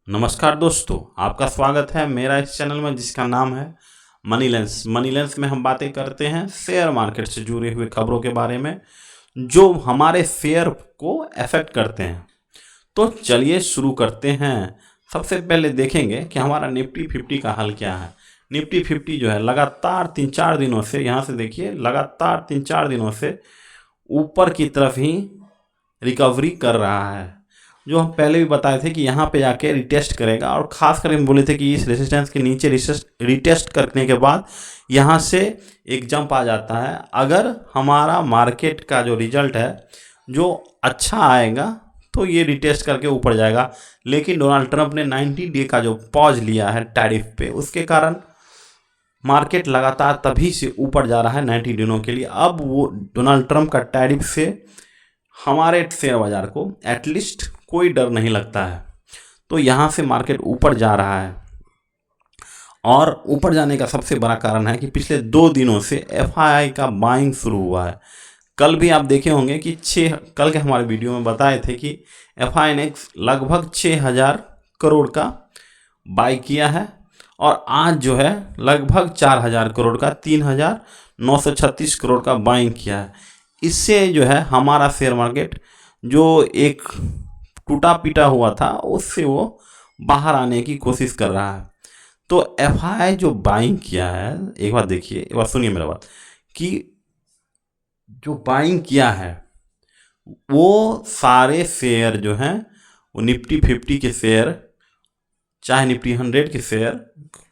नमस्कार दोस्तों, आपका स्वागत है मेरा इस चैनल में जिसका नाम है मनी लेंस। मनी लेंस में हम बातें करते हैं शेयर मार्केट से जुड़े हुए खबरों के बारे में जो हमारे शेयर को अफेक्ट करते हैं। तो चलिए शुरू करते हैं। सबसे पहले देखेंगे कि हमारा निफ्टी 50 का हाल क्या है। निफ्टी 50 जो है लगातार 3-4 दिनों से, यहाँ से देखिए, लगातार 3-4 दिनों से ऊपर की तरफ ही रिकवरी कर रहा है। जो हम पहले भी बताए थे कि यहाँ पे जाके रिटेस्ट करेगा, और ख़ास कर हम बोले थे कि इस रेजिस्टेंस के नीचे रिटेस्ट करने के बाद यहाँ से एक जंप आ जाता है। अगर हमारा मार्केट का जो रिजल्ट है जो अच्छा आएगा तो ये रिटेस्ट करके ऊपर जाएगा। लेकिन डोनाल्ड ट्रंप ने 90 डे का जो पॉज लिया है टैरिफ पे, उसके कारण मार्केट लगातार तभी से ऊपर जा रहा है 90 दिनों के लिए। अब वो डोनाल्ड ट्रंप का टैरिफ से हमारे शेयर बाज़ार को एटलीस्ट कोई डर नहीं लगता है, तो यहाँ से मार्केट ऊपर जा रहा है। और ऊपर जाने का सबसे बड़ा कारण है कि पिछले 2 दिनों से एफआईआई का बाइंग शुरू हुआ है। कल भी आप देखे होंगे कि कल के हमारे वीडियो में बताए थे कि एफआईआई ने लगभग 6,000 करोड़ का बाई किया है, और आज जो है लगभग 4,000 करोड़ का 3,936 करोड़ का बाइंग किया है। इससे जो है हमारा शेयर मार्केट जो एक टूटा पीटा हुआ था उससे वो बाहर आने की कोशिश कर रहा है। तो एफआईआई जो बाइंग किया है, एक बार देखिए, एक बार सुनिए मेरा बात, कि जो बाइंग किया है वो सारे शेयर जो हैं, वो निफ्टी 50 के शेयर, चाहे निफ्टी 100 के शेयर,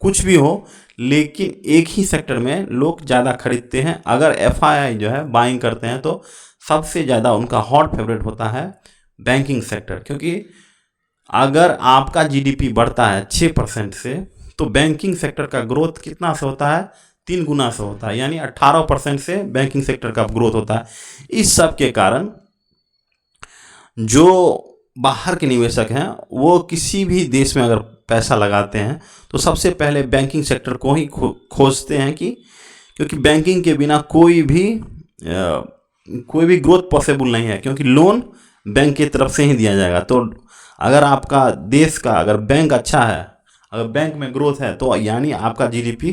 कुछ भी हो, लेकिन एक ही सेक्टर में लोग ज़्यादा खरीदते हैं। अगर एफआईआई जो है बाइंग करते हैं तो सबसे ज़्यादा उनका हॉट फेवरेट होता है बैंकिंग सेक्टर, क्योंकि अगर आपका जीडीपी बढ़ता है 6% से, तो बैंकिंग सेक्टर का ग्रोथ कितना से होता है? 3 गुना से होता है, यानी 18% से बैंकिंग सेक्टर का ग्रोथ होता है। इस सब के कारण जो बाहर के निवेशक हैं वो किसी भी देश में अगर पैसा लगाते हैं तो सबसे पहले बैंकिंग सेक्टर को ही खोजते हैं, क्योंकि बैंकिंग के बिना कोई भी ग्रोथ पॉसिबल नहीं है, क्योंकि लोन बैंक की तरफ से ही दिया जाएगा। तो अगर आपका देश का अगर बैंक अच्छा है, अगर बैंक में ग्रोथ है, तो यानी आपका जीडीपी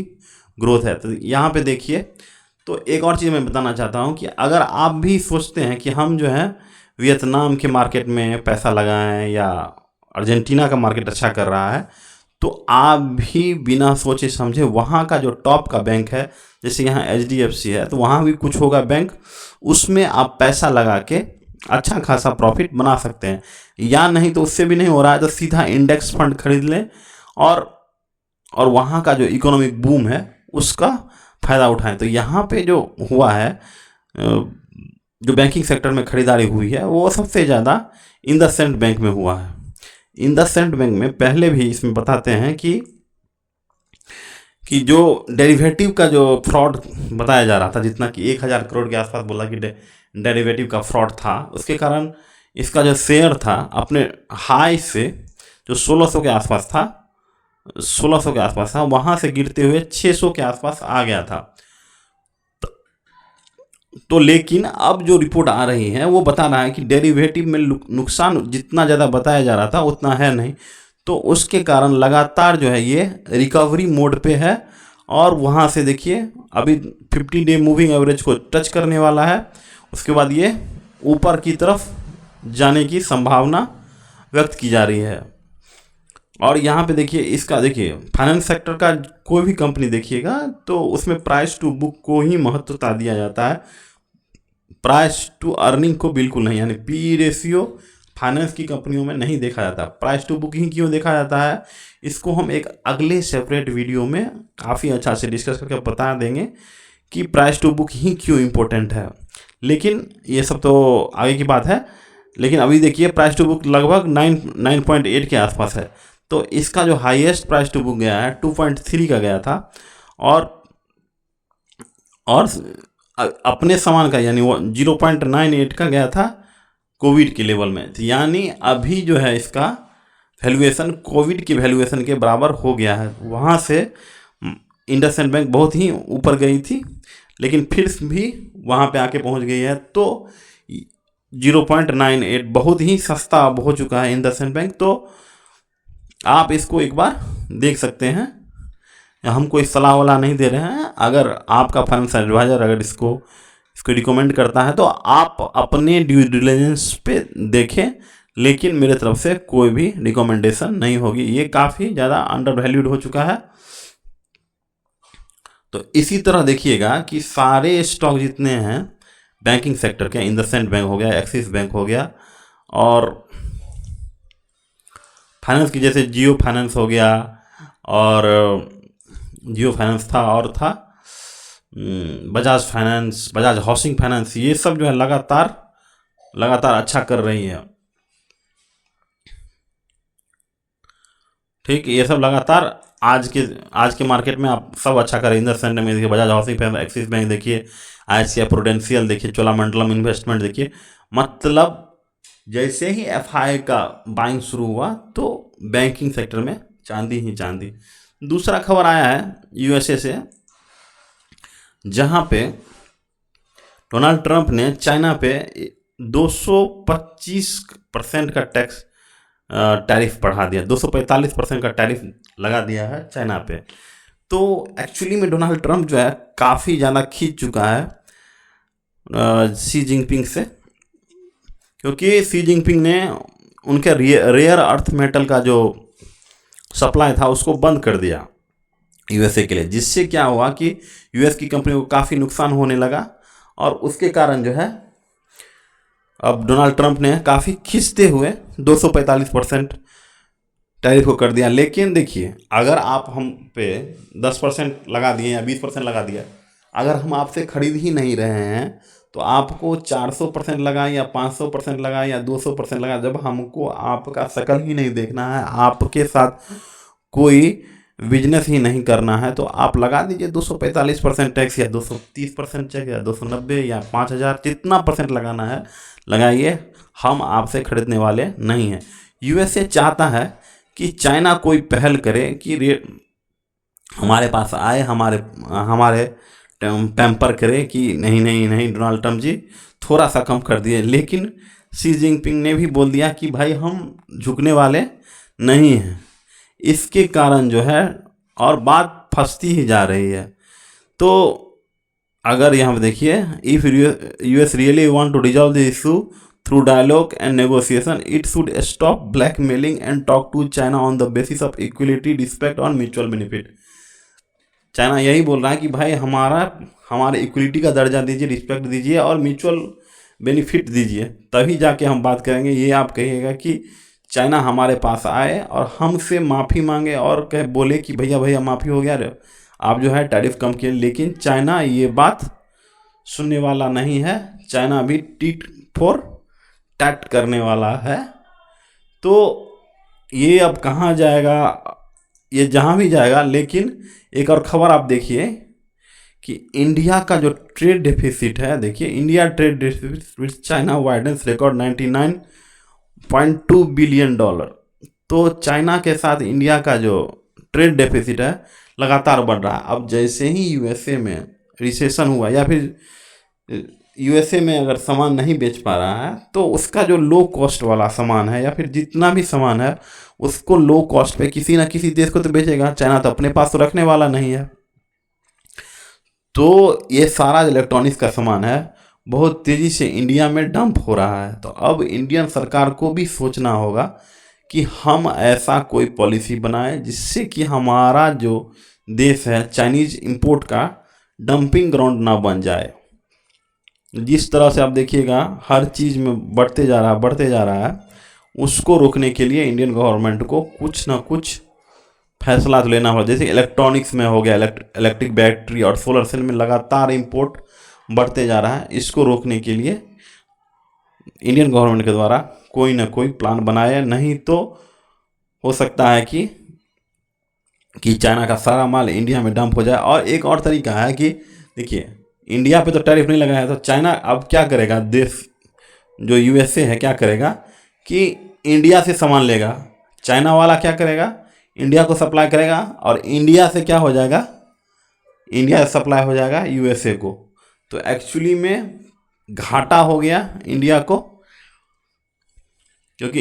ग्रोथ है। तो यहाँ पे देखिए, तो एक और चीज़ मैं बताना चाहता हूँ कि अगर आप भी सोचते हैं कि हम जो है वियतनाम के मार्केट में पैसा लगाएं या अर्जेंटीना का मार्केट अच्छा कर रहा है, तो आप भी बिना सोचे समझे वहाँ का जो टॉप का बैंक है, जैसे यहाँ एचडीएफसी है, तो वहाँ भी कुछ होगा बैंक, उसमें आप पैसा लगा के अच्छा खासा प्रॉफिट बना सकते हैं। या नहीं तो उससे भी नहीं हो रहा है तो सीधा इंडेक्स फंड खरीद लें और वहाँ का जो इकोनॉमिक बूम है उसका फ़ायदा उठाएं। तो यहाँ पे जो हुआ है, जो बैंकिंग सेक्टर में खरीदारी हुई है, वो सबसे ज़्यादा इंडसइंड बैंक में हुआ है। इंडसइंड बैंक में पहले भी इसमें बताते हैं कि जो डेरिवेटिव का जो फ्रॉड बताया जा रहा था, जितना कि 1,000 करोड़ के आसपास बोला कि डेरिवेटिव का फ्रॉड था, उसके कारण इसका जो शेयर था अपने हाई से जो 1600 के आसपास था, 1600 के आसपास था, वहाँ से गिरते हुए 600 के आसपास आ गया था। तो लेकिन अब जो रिपोर्ट आ रही है वो बता रहा है कि डेरिवेटिव में नुकसान जितना ज़्यादा बताया जा रहा था उतना है नहीं। तो उसके कारण लगातार जो है ये रिकवरी मोड पे है, और वहाँ से देखिए अभी 50 डे मूविंग एवरेज को टच करने वाला है। उसके बाद ये ऊपर की तरफ जाने की संभावना व्यक्त की जा रही है। और यहाँ पे देखिए, इसका देखिए फाइनेंस सेक्टर का कोई भी कंपनी देखिएगा तो उसमें प्राइस टू बुक को ही महत्वता दिया जाता है, प्राइस टू अर्निंग को बिल्कुल नहीं। यानी पी रेशियो फाइनेंस की कंपनियों में नहीं देखा जाता, प्राइस टू बुक ही क्यों देखा जाता है, इसको हम एक अगले सेपरेट वीडियो में काफ़ी अच्छा से डिस्कस करके बता देंगे कि प्राइस टू बुक ही क्यों इम्पोर्टेंट है। लेकिन ये सब तो आगे की बात है। लेकिन अभी देखिए प्राइस टू बुक लगभग 9.8 के आसपास है। तो इसका जो हाईएस्ट प्राइस टू बुक गया है 2.3 का गया था, और अपने सामान का यानी वो 0.98 का गया था कोविड के लेवल में। यानी अभी जो है इसका वैल्यूएशन कोविड की वैल्यूएशन के बराबर हो गया है। वहाँ से इंडसइंड बैंक बहुत ही ऊपर गई थी, लेकिन फिर भी वहाँ पे आके पहुँच गई है। तो 0.98 बहुत ही सस्ता अब हो चुका है इंडसइंड बैंक। तो आप इसको एक बार देख सकते हैं। हम कोई सलाह वाला नहीं दे रहे हैं। अगर आपका फाइनेंशियल एडवाइजर अगर इसको रिकमेंड करता है तो आप अपने ड्यू डिलिजेंस पे देखें, लेकिन मेरे तरफ से कोई भी रिकमेंडेशन नहीं होगी। ये काफ़ी ज़्यादा अंडर वैल्यूड हो चुका है। तो इसी तरह देखिएगा कि सारे स्टॉक जितने हैं बैंकिंग सेक्टर के, इंडसइंड बैंक हो गया, एक्सिस बैंक हो गया, और फाइनेंस की जैसे जियो फाइनेंस हो गया, और जियो फाइनेंस था, और था Bajaj finance, Bajaj housing finance, ये सब जो है लगातार अच्छा कर रही है। ठीक, ये सब लगातार आज के मार्केट में आप सब अच्छा कर रहे हैं। इंडसइंड में देखिए, Bajaj housing finance, axis bank देखिए, ICICI प्रूडेंशियल देखिए, चोलामंडलम इन्वेस्टमेंट देखिए। मतलब जैसे ही FI का बाइंग शुरू हुआ तो बैंकिंग सेक्टर में चांदी ही चांदी। दूसरा खबर आया है USA से, जहां पे डोनाल्ड ट्रंप ने चाइना पे 225% का टैरिफ बढ़ा दिया, 245% का टैरिफ लगा दिया है चाइना पे। तो एक्चुअली में डोनाल्ड ट्रंप जो है काफ़ी ज़्यादा खींच चुका है शी जिनपिंग से, क्योंकि शी जिनपिंग ने उनके रेयर अर्थ मेटल का जो सप्लाई था उसको बंद कर दिया USA के लिए, जिससे क्या हुआ कि US की कंपनी को काफ़ी नुकसान होने लगा। और उसके कारण जो है अब डोनाल्ड ट्रंप ने काफ़ी खींचते हुए 245% टैरिफ को कर दिया। लेकिन देखिए, अगर आप हम पे 10% लगा दिए या 20% लगा दिया, अगर हम आपसे खरीद ही नहीं रहे हैं तो आपको 400% लगाए या 500% लगाए या 200% लगाए, जब हमको आपका शकल ही नहीं देखना है, आपके साथ कोई बिजनेस ही नहीं करना है, तो आप लगा दीजिए 245% टैक्स, या 230% टैक्स, या 290, या 5000, जितना परसेंट लगाना है लगाइए। हम आपसे खरीदने वाले नहीं हैं। USA चाहता है कि चाइना कोई पहल करे कि हमारे पास आए, हमारे पैम्पर करे कि नहीं नहीं नहीं डोनाल्ड ट्रंप जी थोड़ा सा कम कर दिए। लेकिन शी जिनपिंग ने भी बोल दिया कि भाई हम झुकने वाले नहीं हैं। इसके कारण जो है और बात फंसती ही जा रही है। तो अगर यहाँ पे देखिए, if US really want to resolve the issue through dialogue and negotiation, it should stop blackmailing and talk to China on the basis of equality, respect और म्यूचुअल बेनिफिट। चाइना यही बोल रहा है कि भाई हमारे इक्वलिटी का दर्जा दीजिए, रिस्पेक्ट दीजिए और म्यूचुअल बेनिफिट दीजिए, तभी जाके हम बात करेंगे। ये आप कहिएगा कि चाइना हमारे पास आए और हमसे माफ़ी मांगे और कहे बोले कि भैया भैया माफ़ी हो गया, आप जो है टैरिफ कम किए। लेकिन चाइना ये बात सुनने वाला नहीं है। चाइना भी टिट फॉर टैट करने वाला है। तो ये अब कहाँ जाएगा, ये जहाँ भी जाएगा। लेकिन एक और खबर आप देखिए कि इंडिया का जो ट्रेड डेफिसिट है, देखिए India trade deficit with China widens record $99.2 billion. तो चाइना के साथ इंडिया का जो ट्रेड डेफिसिट है लगातार बढ़ रहा है। अब जैसे ही USA में रिसेशन हुआ या फिर USA में अगर सामान नहीं बेच पा रहा है, तो उसका जो लो कॉस्ट वाला सामान है या फिर जितना भी सामान है उसको लो कॉस्ट पे किसी ना किसी देश को तो बेचेगा। चाइना तो अपने पास तो रखने वाला नहीं है। तो ये सारा इलेक्ट्रॉनिक्स का सामान है बहुत तेज़ी से इंडिया में डंप हो रहा है। तो अब इंडियन सरकार को भी सोचना होगा कि हम ऐसा कोई पॉलिसी बनाएं जिससे कि हमारा जो देश है चाइनीज इंपोर्ट का डंपिंग ग्राउंड ना बन जाए। जिस तरह से आप देखिएगा हर चीज़ में बढ़ते जा रहा है, उसको रोकने के लिए इंडियन गवर्नमेंट को कुछ ना कुछ फैसला तो लेना होगा। जैसे इलेक्ट्रॉनिक्स में हो गया, इलेक्ट्रिक बैटरी और सोलर सेल में लगातार इंपोर्ट बढ़ते जा रहा है। इसको रोकने के लिए इंडियन गवर्नमेंट के द्वारा कोई ना कोई प्लान बनाया, नहीं तो हो सकता है कि चाइना का सारा माल इंडिया में डंप हो जाए। और एक और तरीका है कि देखिए, इंडिया पे तो टैरिफ नहीं लगा है, तो चाइना अब क्या करेगा, देश जो USA है क्या करेगा कि इंडिया से सामान लेगा। चाइना वाला क्या करेगा, इंडिया को सप्लाई करेगा और इंडिया से क्या हो जाएगा, इंडिया से सप्लाई हो जाएगा USA को। तो एक्चुअली में घाटा हो गया इंडिया को, क्योंकि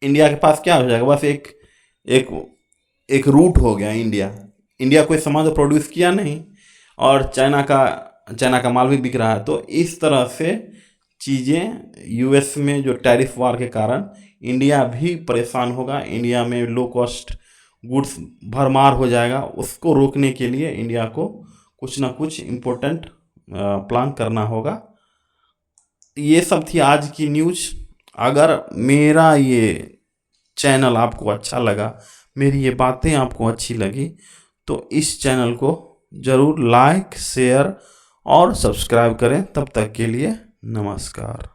इंडिया के पास क्या हो जाएगा, बस एक एक एक रूट हो गया। इंडिया कोई सामान तो प्रोड्यूस किया नहीं, और चाइना का माल भी बिक रहा है। तो इस तरह से चीज़ें यूएस में जो टैरिफ वार के कारण इंडिया भी परेशान होगा, इंडिया में लो कॉस्ट गुड्स भरमार हो जाएगा। उसको रोकने के लिए इंडिया को कुछ ना कुछ इम्पोर्टेंट प्लान करना होगा। ये सब थी आज की न्यूज़। अगर मेरा ये चैनल आपको अच्छा लगा, मेरी ये बातें आपको अच्छी लगी, तो इस चैनल को ज़रूर लाइक, शेयर और सब्सक्राइब करें। तब तक के लिए नमस्कार।